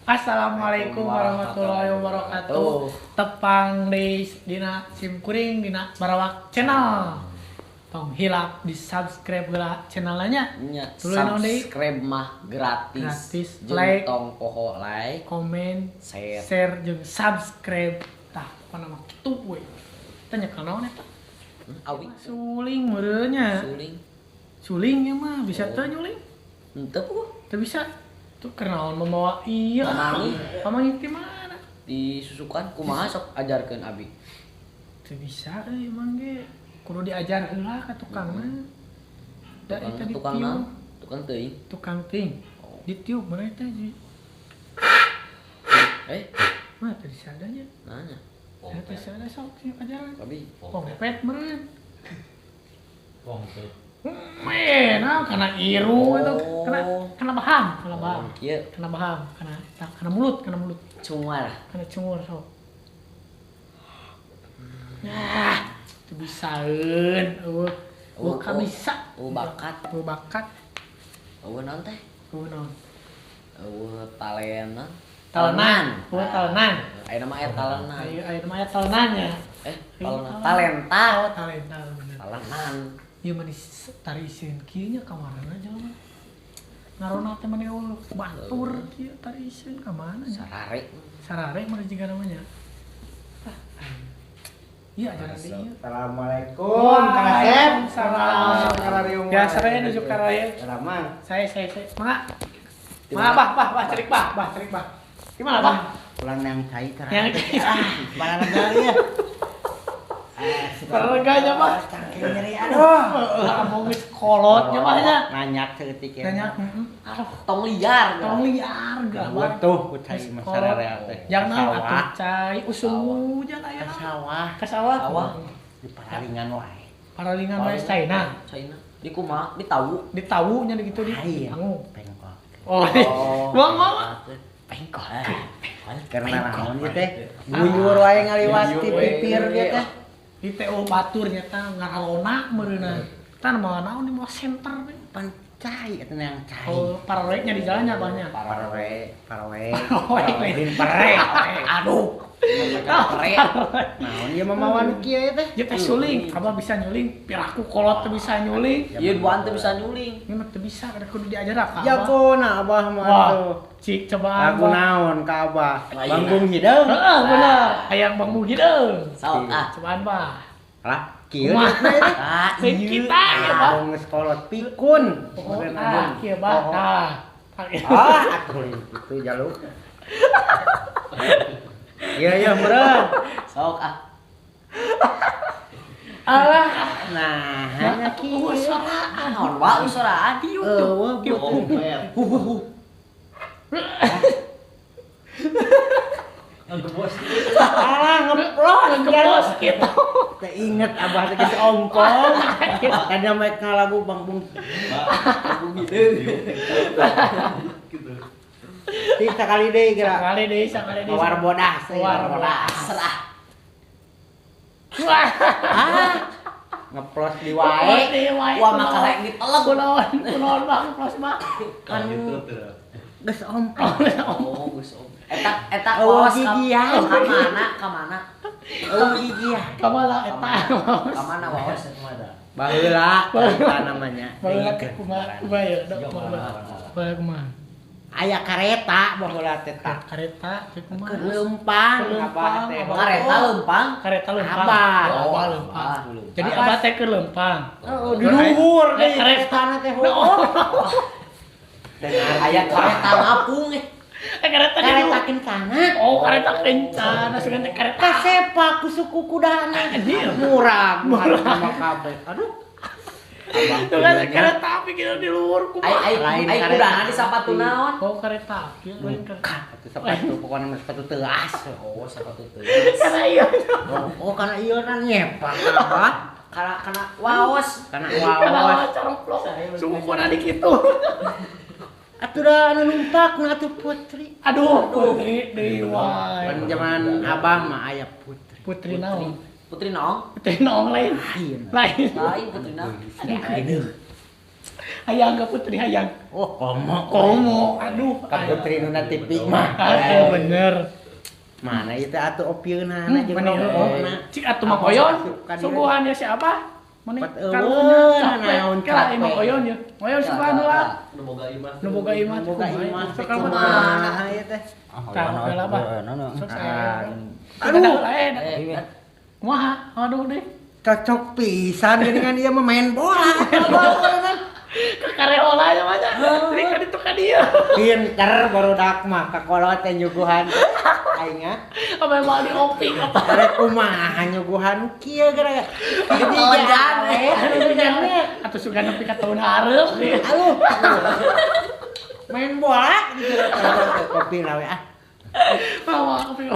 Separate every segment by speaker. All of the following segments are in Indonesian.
Speaker 1: Assalamualaikum warahmatullahi wabarakatuh. Tepang di dina simkuring dina Barawak channel. Tong hilap di subscribe heula channelnya.
Speaker 2: Nya
Speaker 1: subscribe
Speaker 2: mah gratis.
Speaker 1: Gratis.
Speaker 2: Jeung
Speaker 1: Like,
Speaker 2: tong poho like,
Speaker 1: komen, share jeung subscribe. Tah, apa nama kitu we. Tanya ka naon eta?
Speaker 2: Awi
Speaker 1: Suling meureun nya. Suling ya mah bisa teu nyuling?
Speaker 2: henteu ku
Speaker 1: Teu bisa. Tuh kenaon membawa iya. Pamangi ti mana?
Speaker 2: disusukan kumaha sok ajarkeun abi.
Speaker 1: Teu bisa emang ge. Kudu diajar heula ka tukangna. Da eta
Speaker 2: Tukang
Speaker 1: ditiup.
Speaker 2: naon? Tukang teuing.
Speaker 1: Tukang ting. Ditiup mana eta ji. Mah teu disadanya.
Speaker 2: Nanya.
Speaker 1: Teu disada sok sih ajaran.
Speaker 2: Abi.
Speaker 1: Pongpet meureun.
Speaker 3: Pongpet.
Speaker 1: Nah, kana iru itu kana bahang,
Speaker 2: Kieu
Speaker 1: kana bahang, kana mulut,
Speaker 2: cungar.
Speaker 1: kana cungur sok. Nah, teu bisaeun, ka bisa.
Speaker 2: Bakat.
Speaker 1: Bakat.
Speaker 2: Eueuh naon teh?
Speaker 1: Naon?
Speaker 2: Eueuh talena.
Speaker 1: Talenan.
Speaker 2: Ayeuna mah aya talenan.
Speaker 1: Ayo mah aya talenannya.
Speaker 2: Talenta.
Speaker 1: Oh, talenta bener.
Speaker 2: Talenan.
Speaker 1: Ieu mah ditarieun kieu nya ka mana jelema. Ngarona teh mah batur kieu tarieun ka mana nya? Sarare mah jiga namanya. Iya ajaran dia.
Speaker 4: Assalamualaikum Kang Asep.
Speaker 1: Salam. Biasa we nuju ka raya.
Speaker 4: Salaman.
Speaker 1: Saya. Mangga. Bah, cerik bah. Gimana, Bang?
Speaker 4: Pulang yang cai terakhir.
Speaker 1: Yang
Speaker 4: Barang negara ya.
Speaker 1: Perleganya, Pak.
Speaker 4: Cangkeng nyeri aduh.
Speaker 1: Ngomong geus kolotnya mah nya.
Speaker 4: Nanyak seutik ya.
Speaker 1: Nanyak.
Speaker 2: Aduh, tong liar.
Speaker 1: Gawat.
Speaker 4: Tuh ku cai mah sararea teh.
Speaker 1: Jangan atuh cai usul hujan aya.
Speaker 4: Sawah.
Speaker 1: Ka sawah.
Speaker 4: Di paralingan wae.
Speaker 1: Paralingan wae China.
Speaker 2: Di kumaha? Di tahu.
Speaker 1: Di tahu nya gitu di
Speaker 4: Aing
Speaker 1: tangu.
Speaker 4: pengkol.
Speaker 1: Oh. Bang.
Speaker 4: Pengkol. Karena naon ieu teh? Buyur wae ngaliwat ti pipir ieu teh.
Speaker 1: Di TO batur nyata ngaralona meureunna. Tan mah naon di mall center we.
Speaker 4: Pan cai eta yang cai.
Speaker 1: Oh, parareknya di jalannya banyak.
Speaker 4: Parawe.
Speaker 1: Din parek. Aduh.
Speaker 4: Naon ieu mah nu kieu teh?
Speaker 1: Ya teh suling, abah bisa nyuling, piraku kolot teu bisa nyuling.
Speaker 2: Ieu duaan teu bisa nyuling.
Speaker 1: Ini mah teu bisa, kada kudu diajar ka.
Speaker 4: Jagona abah mah tuh.
Speaker 1: Cik coba
Speaker 4: Lagu naon ka abah? Bangung hideung.
Speaker 1: Heeh, bener. Hayang Bang Mugi deung.
Speaker 2: Saok
Speaker 1: Cobaan bah.
Speaker 4: Lah, kieu
Speaker 1: Kumaha?
Speaker 4: teh.
Speaker 1: Sing kita ya, Bah.
Speaker 4: Geus kolot pikun.
Speaker 1: Kieu bah. Tah.
Speaker 4: Atuh itu jaluk. Iya meureun.
Speaker 2: Saok
Speaker 1: Alah.
Speaker 4: Nah, hanya kieu.
Speaker 2: naon wa usoraan di YouTube.
Speaker 4: Alah ngeplon
Speaker 1: Kebos gitu.
Speaker 4: teh inget abah teh geus ongkong. Kada make lagu Bang Ti sakali deui geura.
Speaker 1: Sakali deui.
Speaker 4: War bodas.
Speaker 2: Serah.
Speaker 4: Ngeplos di wae.
Speaker 2: Wah makalek ditelek.
Speaker 1: Kunaon Bang, plos Bang.
Speaker 4: Kan geus ompong.
Speaker 2: Oh, geus om. Eta
Speaker 4: Oh,
Speaker 2: pos
Speaker 4: gigian.
Speaker 2: ka mana?
Speaker 4: Oh gigian.
Speaker 1: Kamala eta.
Speaker 2: Ka mana waos?
Speaker 4: Baheula eta namanya.
Speaker 1: Baheula kumaha ya, dok. Baheula kumaha?
Speaker 4: Aya kareta baheula teh tah.
Speaker 1: Kareta teh kumaha?
Speaker 4: Leumpang abah teh.
Speaker 2: Kareta leumpang.
Speaker 1: Kareta leumpang.
Speaker 4: Abah.
Speaker 1: Oh, abah leumpang. Jadi abah teh keur leumpang.
Speaker 4: Oh, di luhur deui
Speaker 1: Kareta.
Speaker 4: karetana teh heuh.
Speaker 2: Aya kareta ngapung
Speaker 1: Kareta
Speaker 4: Karetakeun kana.
Speaker 1: Oh, kareta kencana, segan teh kareta.
Speaker 4: Kasepak ku suku kudana. Murah sama kabeh. Aduh.
Speaker 1: Tuh kan kereta api kita di luar kumaha.
Speaker 2: Ai kudana di sapatu naon?
Speaker 1: Oh, kereta api lain kereta.
Speaker 4: Itu sepatu pokoknya sepatu teas.
Speaker 2: Oh, sapatu teu.
Speaker 1: Karena iya.
Speaker 4: Oh, karena ieu kan nyepak abah.
Speaker 2: Kana waos.
Speaker 4: Karena
Speaker 1: Karena
Speaker 4: wawas.
Speaker 1: caroplok. Sumupuna di kitu.
Speaker 4: Atuh da anu numpakna atuh putri.
Speaker 1: Aduh, putri deui wae.
Speaker 4: Pan zaman abah mah aya putri.
Speaker 1: Putri naon?
Speaker 2: Putri naon?
Speaker 1: Putri naon lain.
Speaker 4: Lain.
Speaker 1: Lain.
Speaker 2: Lain putri naon?
Speaker 4: Ada.
Speaker 1: Hayang ke putri hayang.
Speaker 4: Oh,
Speaker 1: Komo, aduh.
Speaker 4: Ka putri nu na TV mah.
Speaker 1: Aduh bener.
Speaker 4: Mana ieu teh atuh opieunana jeung nongkrongna.
Speaker 1: Cik atuh mah koyon. Suguhan ya siapa? Meni karunya
Speaker 4: naon
Speaker 1: kala imah koyon ya. Koyon suguhan heula.
Speaker 2: Nu boga imah.
Speaker 1: Nu boga imah.
Speaker 4: Boga imah
Speaker 1: Sekarang
Speaker 4: kumaha ieu teh?
Speaker 1: Tah bela bah. Sok saya.
Speaker 4: Aduh,
Speaker 1: lain. Kumaha? Aduh deh.
Speaker 4: cocok pisan geuningan ieu mah main bola.
Speaker 1: Kakareola aja mah. Jadi kan itu kan dia.
Speaker 4: Pinter barudak mah kakolot teh nyuguhan. Aing ah.
Speaker 1: Apa mau di opik apa?
Speaker 4: Arek kumaha nyuguhan kieu gara.
Speaker 1: Atau suka nepi ka tahun hareup.
Speaker 4: Aduh. Main bola gitu kopi lah we ah.
Speaker 1: Bawa kopi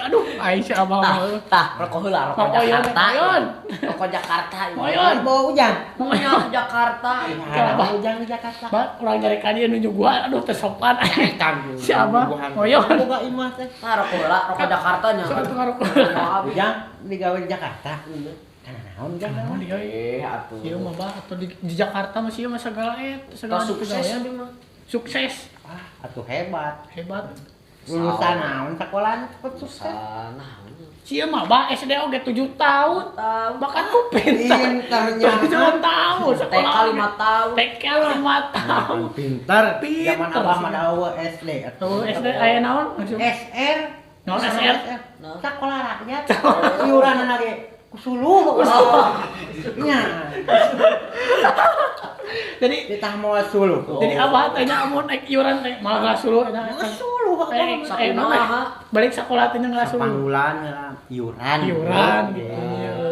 Speaker 1: aduh ai si abang
Speaker 2: Tah, rokok heula, rokok Jakarta.
Speaker 1: Moyon
Speaker 2: Rokok Jakarta.
Speaker 1: Moyon
Speaker 4: Bawa ujang.
Speaker 2: Moyon Jakarta.
Speaker 4: Bawa ujang di Jakarta.
Speaker 1: ba urang nyari ka dieu nuju gua aduh teu sopan si abang moyon
Speaker 4: Boga imah teh.
Speaker 2: Nah, rokok heula, rokok Jakarta nya.
Speaker 1: sok ngaruk
Speaker 4: Ujang digawe di Jakarta. Kana naon ujang?
Speaker 1: naon dia
Speaker 2: Atuh.
Speaker 1: ieu mah bah atuh di Jakarta mah sieun mah segala segala
Speaker 2: Sukses
Speaker 1: pegawaian.
Speaker 2: di mah.
Speaker 1: Sukses
Speaker 4: Ah, atuh hebat.
Speaker 1: hebat
Speaker 4: Lulusan naon sakolana cepet sukses.
Speaker 2: Sana.
Speaker 1: sieun mah bah SD oge 7 tahun
Speaker 2: Tahu.
Speaker 1: bahkan ku pintar
Speaker 4: Pintarnya.
Speaker 1: 7 tahun
Speaker 2: TK
Speaker 1: sekolah
Speaker 2: 5 tahun.
Speaker 1: TK 5 tahun
Speaker 4: Pintar.
Speaker 1: Pinter
Speaker 4: Zaman abah
Speaker 1: sih.
Speaker 4: mah dawe SD.
Speaker 1: tuh SD aya naon maksud
Speaker 4: SR.
Speaker 1: naon SR
Speaker 4: Sakola rakyat. Iuran lagi kusuluh. Nya.
Speaker 1: jadi
Speaker 4: Ditah moal suluh.
Speaker 1: jadi abah tanya amun naik iuran teh malah gelas dulu eta
Speaker 4: Suluh
Speaker 1: balik sekolah teh gelas dulu
Speaker 4: Panggulan iuran.
Speaker 1: iuran gitu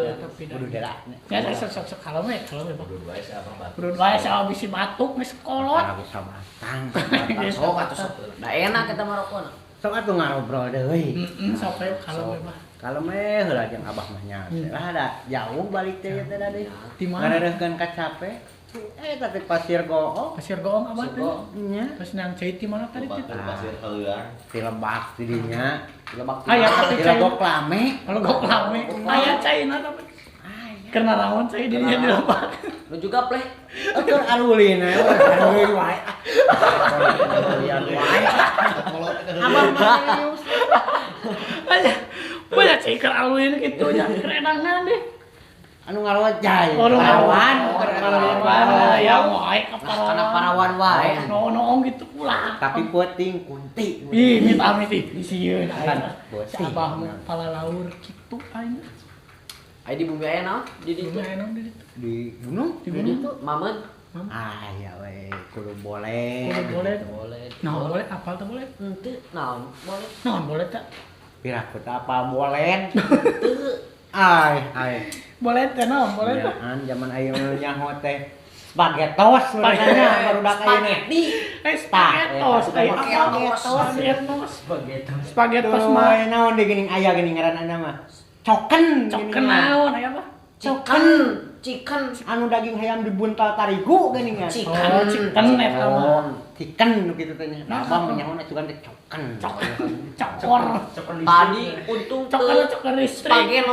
Speaker 1: ya tapi
Speaker 4: Kudu derak.
Speaker 1: ya sok kalau mah Bang.
Speaker 3: Kudu wae si abang batu.
Speaker 1: Urut wae sa bisi batuk geus kolot
Speaker 4: Kalau bisa batang.
Speaker 2: Sok atuh sok. Da enak kita mah rokokna.
Speaker 4: Sok atuh ngarobrol deui.
Speaker 1: sok we kalau mah
Speaker 4: Kalau meh heula jeung abah mah nya. Lah da jauh balik teh teh da deui.
Speaker 1: di mana
Speaker 4: Ngareureugkeun ka Cape. Tapi pasir goong.
Speaker 1: pasir goong abah teh
Speaker 4: Nya.
Speaker 1: terus nang cai ti mana tadi teh
Speaker 3: Pasir keuean.
Speaker 4: Di Lebak di dinya.
Speaker 2: Lebak.
Speaker 1: aya tapi
Speaker 4: Di
Speaker 1: cai
Speaker 4: Lebok lame.
Speaker 1: kalau gok lame aya cai na tapi karena rawan cai di dinya di lembak
Speaker 2: Lu juga pleh.
Speaker 4: Keur arulin we. Arulin wae. Arulin wae. Abah mah serius.
Speaker 1: aja banyak cai keur alwin gitu nya kerenangan deh
Speaker 4: Anu ngarojay.
Speaker 1: Oh,
Speaker 4: Parawan.
Speaker 1: Parawan. Ya wae ka
Speaker 2: Karena
Speaker 1: parawan.
Speaker 2: parawan wae.
Speaker 1: No gitu pula.
Speaker 4: Tapi puting kunti.
Speaker 1: Ih, amit sieun
Speaker 4: Kan,
Speaker 1: aya.
Speaker 4: beuting.
Speaker 1: Si abah mah pala laur kitu aing.
Speaker 2: Ai di bumi aya naon? Di ditu.
Speaker 1: Di mana di ditu?
Speaker 4: Di gunung.
Speaker 1: Di gunung.
Speaker 2: Mamen.
Speaker 4: Ah ya we kudu boleh.
Speaker 1: Kudu boleh.
Speaker 2: Boleh.
Speaker 1: Nah, boleh apal tuh boleh.
Speaker 2: Henteu naon? Boleh.
Speaker 1: Nah, boleh tak?
Speaker 4: Pirakut apa boleh?
Speaker 2: Teu.
Speaker 4: Ai.
Speaker 1: Boleh teh no, boleh tak?
Speaker 4: An zaman ayeuna nyaho teh spaghetos sebenarnya barudak ayeuna.
Speaker 1: Spaghetos,
Speaker 2: Spaghetos.
Speaker 1: spaghetos. Spaghetos mah
Speaker 4: Mah naon di geuning aya geuning ngaranna mah. Coken.
Speaker 1: coken naon aya apa?
Speaker 2: Chicken.
Speaker 4: Anu daging hayam dibuntal tarigu geuningan.
Speaker 2: Chicken.
Speaker 1: Oh, chicken eta mah.
Speaker 4: Chicken nu kitu teh nya. Abang nyaho cugan teh coken.
Speaker 1: Cokor.
Speaker 2: Tadi untung
Speaker 1: Cokor listrik.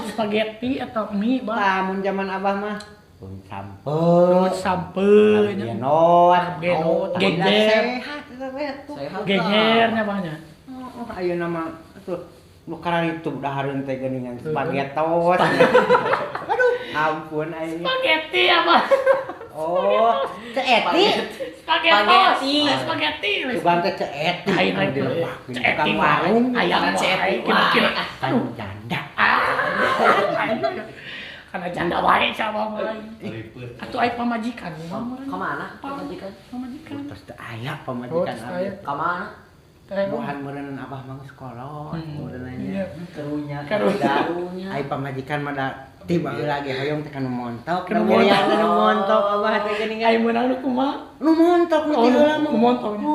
Speaker 1: Spaghetti atau mie bah.
Speaker 4: Lamun zaman abah mah pun
Speaker 1: Perut
Speaker 4: sampeu.
Speaker 1: sampe nya.
Speaker 4: Genot,
Speaker 1: Geger.
Speaker 4: sehat eta we tuh.
Speaker 2: Sehat.
Speaker 1: Gegernya bahnya.
Speaker 4: Oh, ayeuna mah atuh nu kararitu dahareun teh geuningan spaghetos. Aduh, ampun aing.
Speaker 1: Spaghetti apa?
Speaker 4: Oh, ceeti.
Speaker 1: Spaghetti.
Speaker 4: Cuban teh ceeti.
Speaker 1: Lain
Speaker 4: Anu di
Speaker 1: lagi.
Speaker 4: Lebak, di
Speaker 1: Ceeti
Speaker 4: tukang warung.
Speaker 1: Ayam ceeti. Kira-kira.
Speaker 4: Kan janda.
Speaker 1: Karena janda wae sama mah.
Speaker 3: Ripet.
Speaker 1: Atuh aya pamajikan mah.
Speaker 2: Kemana? Pamajikan.
Speaker 1: Pamajikan.
Speaker 4: Terus teh aya pamajikan
Speaker 1: terus
Speaker 4: abdi.
Speaker 1: aya.
Speaker 2: Kemana?
Speaker 4: Buhan meureun abah mah geus kolot, meureun
Speaker 1: Iya.
Speaker 4: nya. Kerunya.
Speaker 2: Darunya.
Speaker 4: Ai pamajikan mah da tiba lagi hoyong teh kanu montok.
Speaker 1: Kanu
Speaker 4: Da
Speaker 1: montok.
Speaker 4: nu montok abah teh geuningan.
Speaker 1: Aya meunang nu kumaha?
Speaker 4: Nu montok nu
Speaker 1: Oh,
Speaker 4: heula mah.
Speaker 1: nu montoknya.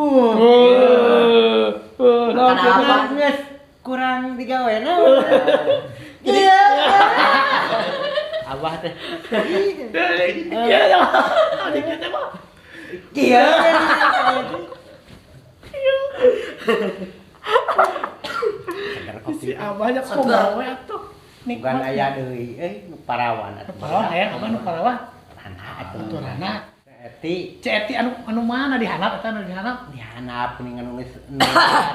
Speaker 2: Nah,
Speaker 1: Nah,
Speaker 2: apa?
Speaker 4: Geus kurang digawena.
Speaker 1: Iya.
Speaker 4: Abah teh.
Speaker 1: Iya, ya. Dikit teh mah.
Speaker 4: Kieu. Segar kopi.
Speaker 1: Si abahnya kok gawe atuh.
Speaker 4: Bukan aya deui nu parawan atuh.
Speaker 1: Parawan aya apa nu parawan?
Speaker 4: Rangga
Speaker 1: Baturana.
Speaker 4: Eti
Speaker 1: Ceti anu mana dihanap eta anu dihanap?
Speaker 4: dihanap kuningan nulis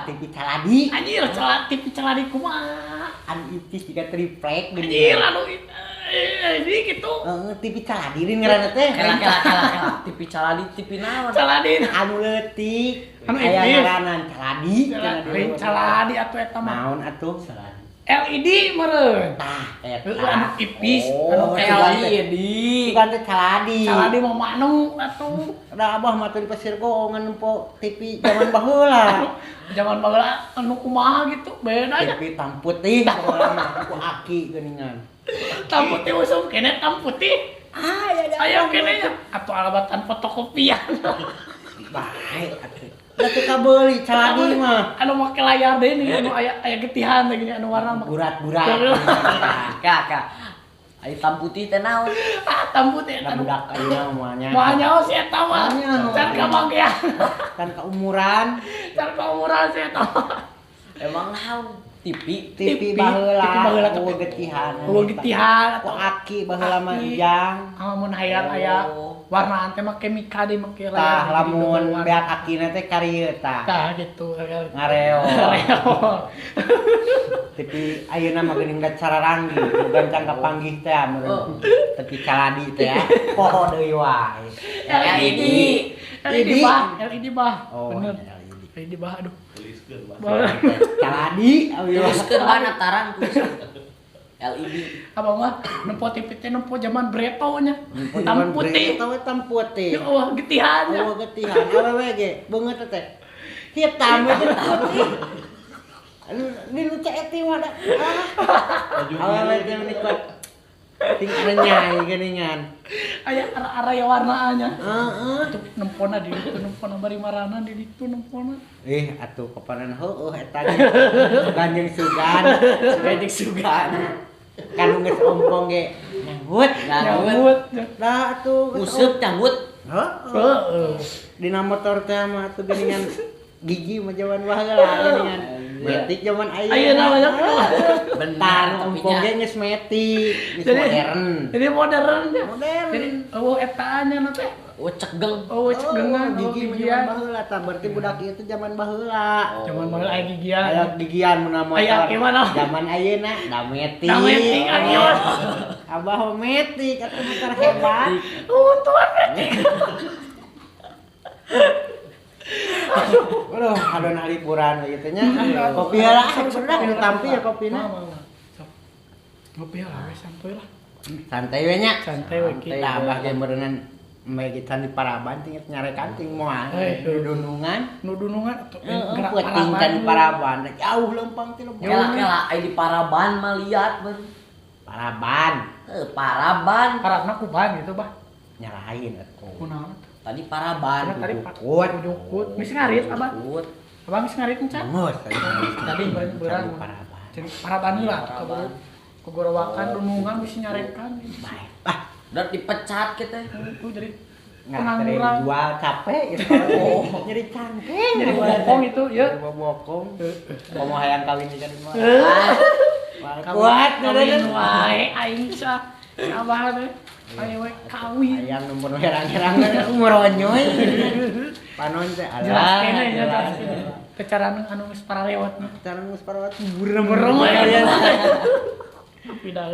Speaker 4: TV caladi.
Speaker 1: Anjir, TV celana kumaha?
Speaker 4: Anu itis juga triplek
Speaker 1: Anjir,
Speaker 4: gini.
Speaker 1: anu ini gitu.
Speaker 4: TV caladi rin ngaranna teh.
Speaker 2: Kela TV caladi TV naon?
Speaker 1: Celadin.
Speaker 4: Anu leutik.
Speaker 1: Anu
Speaker 4: Aya
Speaker 1: itis.
Speaker 4: ngaranan caladi.
Speaker 1: Celadi atuh eta mah.
Speaker 4: Naon atuh?
Speaker 1: LED meureun.
Speaker 4: Tah eta.
Speaker 1: Anu ipis,
Speaker 4: Oh,
Speaker 1: anu
Speaker 2: LED.
Speaker 4: bukan teh caladi.
Speaker 1: celadi mah manu atuh.
Speaker 4: Da abah mah teh di pasir goongan nempo TV zaman baheula.
Speaker 1: Zaman baheula anu kumaha gitu, beda nya.
Speaker 4: TV tam putih baheula ku aki geuningan.
Speaker 1: Tam putih usum kene tam putih. Aya kene nya atuh alabatan fotokopian.
Speaker 4: Bae atuh. Da teu kabeuli caladi mah.
Speaker 1: Anu make layar deui nih anu aya getihan teh gini anu warna mah.
Speaker 4: Burat-burat.
Speaker 2: Kak. Ai hitam putih teh naon?
Speaker 1: Ah, tam putih
Speaker 4: Da
Speaker 1: anu.
Speaker 4: budak ayeuna moalnya.
Speaker 1: Moal nyaho si eta mah.
Speaker 4: Moal
Speaker 1: Can kabagean.
Speaker 4: Kan keumuran
Speaker 1: Can kaumuran si eta mah.
Speaker 2: Emang naon? TV.
Speaker 4: TV
Speaker 1: TV baheula
Speaker 4: baheula
Speaker 1: tapi-
Speaker 4: getihan.
Speaker 1: Getihan
Speaker 4: Ku
Speaker 1: atuh.
Speaker 4: aki baheula mah
Speaker 1: Aki.
Speaker 4: jang.
Speaker 1: Amun hayang aya warnaan teh mah kemika deui make layar.
Speaker 4: Tah
Speaker 1: jadi
Speaker 4: lamun
Speaker 1: warna.
Speaker 4: beak akina teh karieu tah.
Speaker 1: Tah gitu.
Speaker 4: Ngareo.
Speaker 1: Ngareo.
Speaker 4: TV ayeuna mah geuning da cararanggi, gancang kapanggih teh meureun. TV caladi teh ya. Poho deui wae.
Speaker 1: LED. LED bah, LED bah.
Speaker 4: Oh,
Speaker 1: Bener.
Speaker 4: LED.
Speaker 1: LED bah aduh.
Speaker 3: Tuliskeun Mas.
Speaker 4: Caladi
Speaker 2: Tuliskeun bae nataran tuliskeun. LED.
Speaker 1: Abang mah nempo TV teh nempo zaman Breto nya. Hitam putih.
Speaker 4: Tahu hitam putih.
Speaker 1: Ya Allah, getihan nya.
Speaker 4: Oh, getihan. Awewe ge beungeut teh. Hitam we putih. Anu di nu ceeti mah da. Awewe teh menikot. Ting nyai geuningan.
Speaker 1: Aya area warnaannya.
Speaker 4: Heeh.
Speaker 1: Tuh nempona di ditu nempona bari marana di ditu nempona.
Speaker 4: Atuh kapanan heueuh eta ge. Ganjeng sugan.
Speaker 1: Gajeng sugan.
Speaker 4: Kan geus ompong ge nyanggut.
Speaker 1: Nyambut.
Speaker 4: Da atuh geus
Speaker 2: Useup nyambut.
Speaker 1: Heeh.
Speaker 4: Dina motor teh mah atuh geuningan gigi mah jaman baheula geuningan. Metik jaman
Speaker 1: Ayeuna
Speaker 4: ayeuna.
Speaker 1: banyak.
Speaker 4: Bentar
Speaker 2: Tapi
Speaker 4: ompong
Speaker 2: nya.
Speaker 4: ge geus metik, geus
Speaker 1: Jadi
Speaker 4: modern.
Speaker 1: Jadi modern nya.
Speaker 4: Modern.
Speaker 1: Jadi eta nya na teh.
Speaker 2: Cegeng.
Speaker 1: Oh, cegengan
Speaker 4: gigi mah jaman
Speaker 1: gigian.
Speaker 4: baheula tah berarti budak ieu teh jaman baheula.
Speaker 1: Cuman mau aya gigian.
Speaker 4: Aya gigian mun motor.
Speaker 1: Aya gimana?
Speaker 4: Zaman ayeuna da metik.
Speaker 1: Da metik, aya.
Speaker 4: Abah metik atuh motor hebat.
Speaker 1: Tuan metik.
Speaker 4: Aduh, adon liburan gitu nya. Kopi heula sudah nu tampi ya kopina.
Speaker 1: Ngopi lah, santuy lah.
Speaker 4: Santai we nya.
Speaker 1: Santai we kita.
Speaker 4: Kita abah ge meureunnan megitan di Paraban ting nyarekan ting moal. Dudunungan.
Speaker 1: Nu dunungan atuh
Speaker 4: Heeh, peuting kan di Paraban. Jauh lempang ti lempang.
Speaker 2: Kela ai di Paraban mah liat beun.
Speaker 4: Paraban.
Speaker 2: Paraban.
Speaker 1: Karapna kuban gitu, Bah.
Speaker 4: Nyalahin atuh.
Speaker 1: Kunaon?
Speaker 2: Tadi Paraban.
Speaker 1: Tadi
Speaker 4: Kuat.
Speaker 1: Jukut. Geus ngarit, Abah.
Speaker 2: Kut.
Speaker 1: Abang geus ngarit encan?
Speaker 4: Ngus
Speaker 1: Tadi beurang.
Speaker 4: Paraban.
Speaker 1: Jadi Paraban lah,
Speaker 2: Paraban.
Speaker 1: kegorowakan dunungan bisa nyarekan.
Speaker 4: Baik. Ah,
Speaker 2: Dan dipecat kita.
Speaker 1: Itu jadi
Speaker 4: nggak
Speaker 1: pengangguran.
Speaker 4: jual capek gitu. Nyeri cangkeng.
Speaker 1: Jadi bokong itu, ya.
Speaker 4: Jadi bokong. Mau hayang kawin juga di mana?
Speaker 1: Kawin-
Speaker 4: Kuat,
Speaker 1: kawin wae aing sa Abah teh. Ayo we kawin.
Speaker 4: Ayam nomor herang-herang meronyoy. Panon teh alah.
Speaker 1: Jelas kene ya, jelas kene. Kecaraan anu geus paralewat mah.
Speaker 4: Cara ngus parawat burem
Speaker 1: Burem we.
Speaker 4: kalian.
Speaker 1: Tapi dah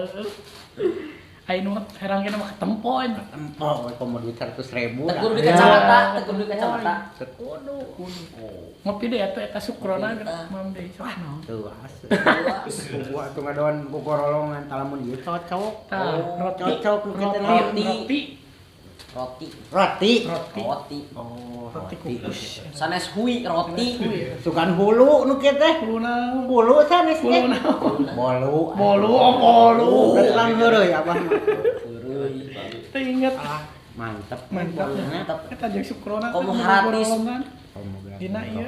Speaker 1: aing nu herang kene mah ketempo nya.
Speaker 4: Empok we komo duit 100.000.
Speaker 2: Tegur di kacamata, tegur di kacamata.
Speaker 1: Kudu. Ngopi deh atuh eta sukrona mam deui sok naon.
Speaker 4: Tuh asli. Gua tuh ngadoan gogorolongan talamun ieu cocok.
Speaker 1: Tah, roti.
Speaker 4: Cocok nu kitu
Speaker 1: Roti.
Speaker 2: Roti.
Speaker 4: Roti.
Speaker 2: Roti.
Speaker 4: Oh,
Speaker 1: Roti
Speaker 4: roti.
Speaker 1: kukus.
Speaker 2: Sanes hui roti.
Speaker 4: Sugan hulu nu kieu teh.
Speaker 1: Kuluna.
Speaker 4: Hulu sanes
Speaker 1: Kuluna.
Speaker 4: ge. Bolu.
Speaker 1: Bolu, oh bolu.
Speaker 4: Datang heureuy abah mah.
Speaker 2: Heureuy.
Speaker 1: Teu inget.
Speaker 4: Mantep.
Speaker 1: Mantap.
Speaker 2: Mantap.
Speaker 1: Kita jeung sukrona.
Speaker 2: Komo
Speaker 1: teh
Speaker 2: gratis.
Speaker 1: golongan.
Speaker 4: Kamu gratis.
Speaker 1: Dina ieu.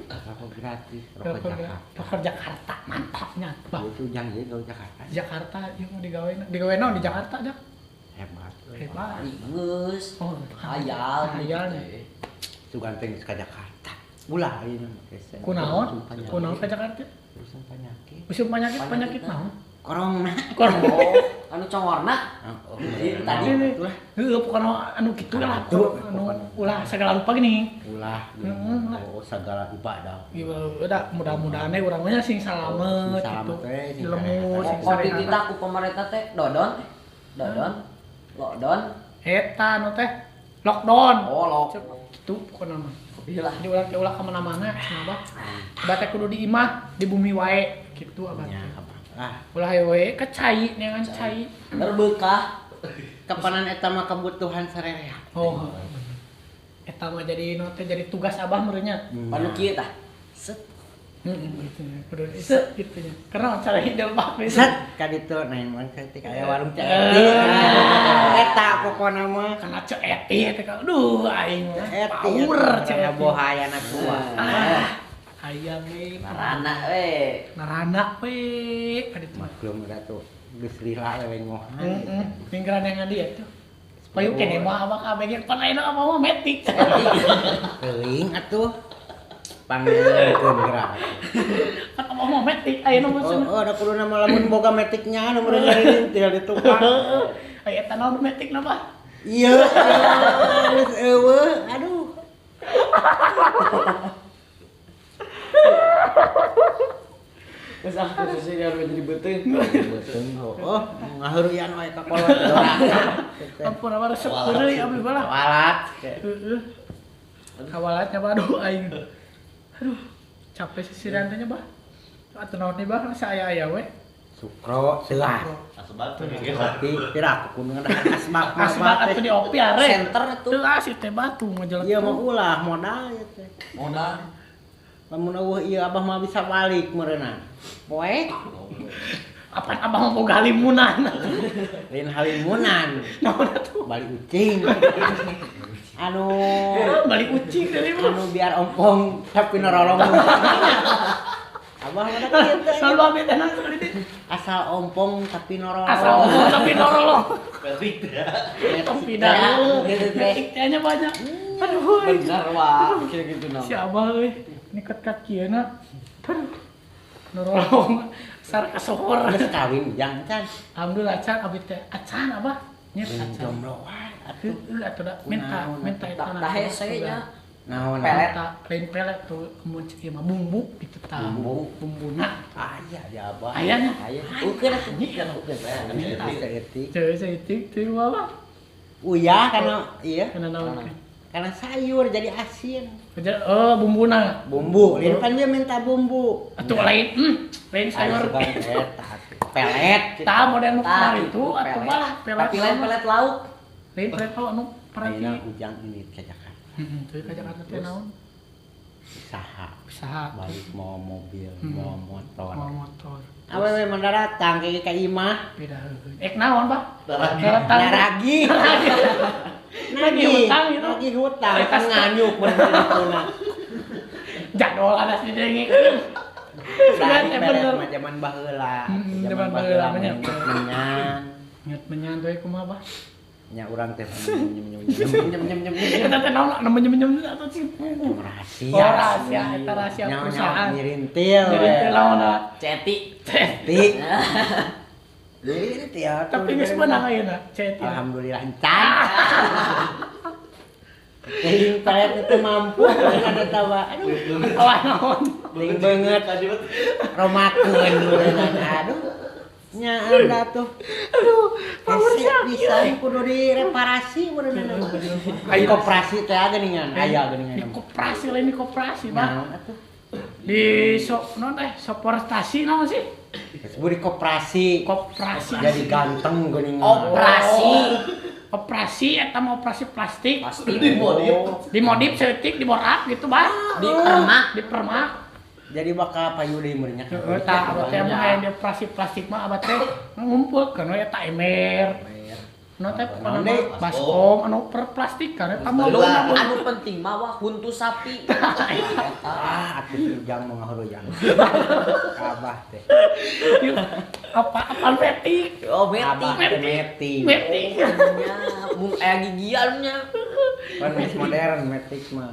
Speaker 4: Rokok gratis.
Speaker 1: Rokok
Speaker 4: Rokok Jakarta.
Speaker 1: Rokok Jakarta mantapnya. Bah,
Speaker 4: Itu jangan jadi kalau Jakarta.
Speaker 1: Jakarta ieu mah digaweina. Digaweina di Jakarta aja.
Speaker 4: Hebat.
Speaker 1: Hebat.
Speaker 2: Geus.
Speaker 1: Oh,
Speaker 2: Hayal.
Speaker 1: hayalnya.
Speaker 4: Sugan teh geus ka Jakarta. Ulah ieu mah geus.
Speaker 1: Kunaon? Kunaon ka Jakarta?
Speaker 4: Urusan penyakit.
Speaker 1: Usum penyakit naon?
Speaker 4: Corona.
Speaker 1: Corona.
Speaker 2: anu congorna.
Speaker 4: Oh,
Speaker 2: Tadi
Speaker 4: lah.
Speaker 1: Heuh pokona anu kitu lah.
Speaker 4: Tuh,
Speaker 1: Anu ulah segala rupa gini.
Speaker 4: Ulah. Oh, segala ibadah.
Speaker 1: Iya, udah mudah-mudahan urang mah sing salamet gitu. Dilemut sing
Speaker 2: kok
Speaker 1: sareng.
Speaker 2: dititah ku pemerintah teh dodon. Lockdown.
Speaker 1: Eta anu teh lockdown.
Speaker 2: Oh,
Speaker 1: Gitu pokona mah.
Speaker 2: Iyalah.
Speaker 1: Di ulah ka mana-mana cenah bah. Bate kudu di imah, di bumi wae gitu abah. Ulah we ka cai neangan cai.
Speaker 2: Berberkah.
Speaker 4: Kapanan eta mah kebutuhan sarerea.
Speaker 1: Oh. Eta mah jadi nu teh jadi tugas abah meureunnya.
Speaker 2: Panu kieu tah. Set.
Speaker 1: Gitu ya. Kudu gitu ya. Karena cara hidup bah
Speaker 4: Set ka ditu nain mah ketik aya warung cai. Eta pokona mah
Speaker 1: karena ceeti teh ka. Aduh aing mah
Speaker 4: eti
Speaker 1: power ceeti.
Speaker 4: bohaya anak buah.
Speaker 1: Hayang we
Speaker 2: Marana we.
Speaker 1: narana we ka ditu mah.
Speaker 4: Belum ada tuh geus lila lewengohan.
Speaker 1: Heeh. Pinggiran yang dia tuh. Payu kene mah abah kabeh ge panaina apa mah metik.
Speaker 4: Teuing atuh. Panggilkeun gerak.
Speaker 1: Kan apa mah metik ayeuna mah cenah.
Speaker 4: Oh, ada kudu nama lamun boga metiknya anu meureun nyari tinggal di tukang.
Speaker 1: Aya eta naon metik na bah?
Speaker 4: Iya, geus eueuh, aduh.
Speaker 2: Geus aku seseueur jadi beuteung.
Speaker 4: Beuteung oh, ngaheurian wae ka kolot.
Speaker 1: Ampun apa resep deui abdi balah.
Speaker 4: Walat.
Speaker 1: Heeh. Kawalatnya baduh aing. Aduh, capek sisiran teh nya bah. Atuh naon nih bah saya we.
Speaker 4: Sukro, selah.
Speaker 3: Asbak
Speaker 4: Kopi, tira aku kudu ngadahan asbak.
Speaker 1: Asbak atuh di opi are.
Speaker 2: Center atuh.
Speaker 1: Teu asih teh batu majalah.
Speaker 4: Iya mah ulah modal ya teh.
Speaker 2: Modal.
Speaker 4: Lamun eueuh ieu abah mah bisa balik meureunna. Poek,
Speaker 1: Apaan abah mau boga limunan.
Speaker 4: lain halimunan.
Speaker 1: Naon atuh?
Speaker 4: Balik ucing. Anu
Speaker 1: Balik ucing dari mah.
Speaker 4: anu biar ompong tapi norolong. Abah mah da kieu
Speaker 1: Selalu abdi teh naon sekali teh.
Speaker 4: asal ompong tapi norolong.
Speaker 1: Asal ngomong tapi norolong.
Speaker 3: Petik dah.
Speaker 1: Kopi dah. Metik teh nya banyak. Aduh.
Speaker 2: Bener wah, kira gitu nah.
Speaker 1: Si abah euy, niket kakieuna. Aduh. Norolong sar kasohor.
Speaker 4: Geus kawin ujang can.
Speaker 1: Alhamdulillah acan abdi teh acan abah. Nyet acan.
Speaker 4: Jomblo wae atuh.
Speaker 1: Heuh atuh da minta eta
Speaker 2: Dah hese nya.
Speaker 4: Naon
Speaker 2: Pelet.
Speaker 1: Lain pelet tuh kemun ceu mah bumbu gitu tah. Bumbuna.
Speaker 4: aya di abah.
Speaker 1: Ayahnya.
Speaker 2: Aya. Ukeun atuh nyikeun ukeun.
Speaker 4: Seetik.
Speaker 1: Ceu seutik teu mah.
Speaker 4: Uyah kana iya
Speaker 1: Kana naon?
Speaker 4: karena sayur jadi asin.
Speaker 1: Oh, bumbuna.
Speaker 4: Bumbu, ini kan dia minta bumbu.
Speaker 1: Atuh lain, lain sayur.
Speaker 4: Pelet.
Speaker 1: Tah model nu
Speaker 2: Tah,
Speaker 1: kemarin itu atuh malah pelet.
Speaker 2: Tapi lain pelet lauk.
Speaker 1: Lain pelet kalau anu peragi.
Speaker 4: Ayeuna ujang ini ke Jakarta.
Speaker 1: Heeh, teu ka Jakarta teh naon?
Speaker 4: Usaha.
Speaker 1: Usaha
Speaker 4: Balik mau mobil,
Speaker 1: Hmm.
Speaker 4: mau motor.
Speaker 1: mau motor.
Speaker 4: Awewe mendaratang ke imah.
Speaker 1: Beda heueuh. Naon, Pak?
Speaker 3: Daragi.
Speaker 4: Naragi.
Speaker 1: Lagi hutang itu.
Speaker 4: Lagi hutang. Kan nganyuk bener dituna.
Speaker 1: Jadwal ada sih deui.
Speaker 4: Dari
Speaker 1: Bener
Speaker 4: pelet
Speaker 1: bener.
Speaker 4: mah zaman baheula.
Speaker 1: Zaman baheula mah nya.
Speaker 4: menyan.
Speaker 1: Ingat menyan teh kumaha, Pak?
Speaker 4: Nya urang teh
Speaker 2: Nyem.
Speaker 1: Eta teh naon namanya menyen atau sih?
Speaker 4: rahasia.
Speaker 1: Oh, rahasia, eta rahasia
Speaker 4: Nyawa
Speaker 1: perusahaan.
Speaker 4: ngirintil.
Speaker 1: Jadi teh lawan
Speaker 2: Ceti.
Speaker 4: Ti. Lirit ya.
Speaker 1: tapi geus menang ayeuna, cet.
Speaker 4: Alhamdulillah encan. Ting pelet itu mampu ada tawa. Aduh,
Speaker 1: Alah naon?
Speaker 4: ting banget. Romakeun duluan. Aduh. Nya anda tuh.
Speaker 1: Aduh, power
Speaker 4: Hese bisa kudu direparasi beuneuh. Ayo koperasi teh geuningan, aya
Speaker 1: Di
Speaker 4: geuningan.
Speaker 1: koperasi lain di koperasi, Pak.
Speaker 4: Naon atuh?
Speaker 1: Di naon teh? Soportasi naon sih?
Speaker 4: Disebut di koperasi.
Speaker 1: Koperasi.
Speaker 4: Jadi ganteng geuningan.
Speaker 2: Operasi.
Speaker 1: Operasi eta mah operasi plastik.
Speaker 2: Pasti
Speaker 1: Dimodif seutik, diborap gitu, Bang.
Speaker 2: Dipermak.
Speaker 1: Dipermak.
Speaker 4: Jadi bakal payu deui meureun nya.
Speaker 1: Heeh, tah abah teh mah aya di operasi plastik mah abah teh ngumpulkeun we eta emer. Nu teh
Speaker 4: Naon
Speaker 1: anu
Speaker 4: deui?
Speaker 1: baskom anu per plastik kan eta mah
Speaker 2: Lu
Speaker 1: beuna.
Speaker 2: anu penting mah wah huntu sapi.
Speaker 4: Ah, atuh ujang mau ngahuruyan. Kabah teh.
Speaker 1: Apa metik?
Speaker 2: Oh,
Speaker 4: Abah
Speaker 2: metik.
Speaker 4: teh metik.
Speaker 1: Metik.
Speaker 2: Mun aya gigiannya.
Speaker 4: Kan geus modern metik mah.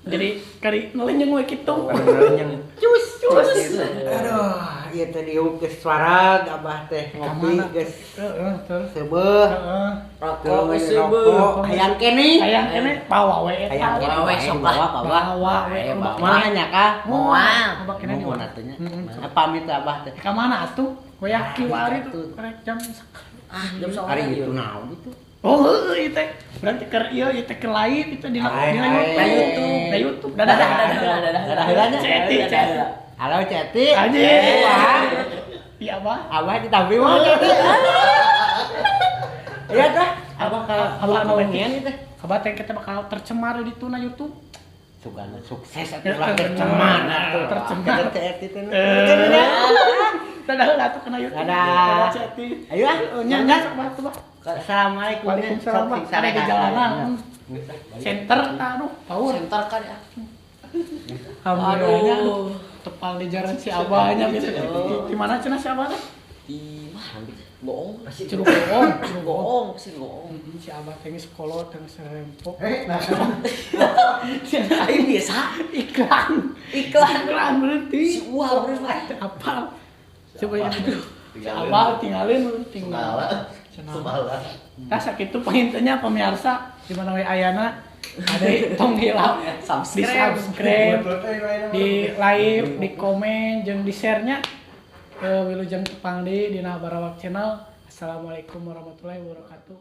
Speaker 1: Jadi kari ngelenyeng we kitu.
Speaker 4: Kan yang
Speaker 1: Cus.
Speaker 4: Aduh, Abah ieu teh diuk geus suarag, abah teh ngopi geus
Speaker 1: terus
Speaker 4: seubeuh.
Speaker 2: Rokok
Speaker 4: Terus
Speaker 2: seubeung.
Speaker 4: rokok hayang kene.
Speaker 1: Hayang kene bawa we eta.
Speaker 4: Hayang kene
Speaker 2: Bawa we, sok lah.
Speaker 1: Bawa we.
Speaker 2: Ayo, bawa.
Speaker 4: Mana nya kah?
Speaker 2: Moal.
Speaker 1: Coba kene di
Speaker 4: Mohon
Speaker 1: mana?
Speaker 4: atunya. Mana pamit abah teh.
Speaker 1: Ka mana atuh? We yaki wari tuh
Speaker 4: Atuh.
Speaker 1: karek jam
Speaker 2: Jam
Speaker 4: Ari
Speaker 2: sakali
Speaker 4: itu naon itu?
Speaker 1: Oh, ieu teh. Berarti keur ieu teh keur live itu di
Speaker 4: Hai,
Speaker 1: YouTube.
Speaker 4: hai.
Speaker 1: Di YouTube. Dadah.
Speaker 4: Dadah heulanya.
Speaker 1: Ceti.
Speaker 4: Halo Ceti.
Speaker 1: Anjing.
Speaker 4: Wah.
Speaker 1: Iya, Abah.
Speaker 4: Abah ditampi mah Ceti. Iya dah. Abah ka
Speaker 1: Abah anu
Speaker 4: ngeun teh.
Speaker 1: Abah teh kita bakal tercemar di tuna YouTube.
Speaker 4: Sugana sukses atuh lah tercemar atuh.
Speaker 1: Tercemar.
Speaker 4: Kita Ceti teh.
Speaker 1: Dadah heula tuh kena YouTube.
Speaker 4: Dadah.
Speaker 1: Ceti.
Speaker 4: Ayo ah.
Speaker 1: Nya Abah tuh, Bah.
Speaker 4: Assalamualaikum.
Speaker 1: Waalaikumsalam, Bah. Ada di jalanan. Center aduh, power.
Speaker 2: Sentar kan ya.
Speaker 1: Alhamdulillah.
Speaker 2: Aduh.
Speaker 1: Tepal di jalan si Abahnya gitu. Di mana cenah si Abah teh?
Speaker 2: Di mana? Bohong.
Speaker 1: Curug Goong.
Speaker 2: Bohong, sih bohong.
Speaker 1: Si Abah teh geus kolot teh serempo.
Speaker 2: Ayo biasa.
Speaker 1: Iklan. Iklan berhenti.
Speaker 2: Si Uwa berapa?
Speaker 1: Apa? Coba yang itu. Si
Speaker 3: Tinggalin.
Speaker 1: Abah tinggalin tinggal.
Speaker 3: Sumala.
Speaker 1: Tah sakitu pengintenya pemirsa di mana we ayana ada tong hilap di subscribe, di live, di komen, jeung di share-nya ke Wilujeng Tepangdi dina Barawak Channel. Assalamualaikum warahmatullahi wabarakatuh.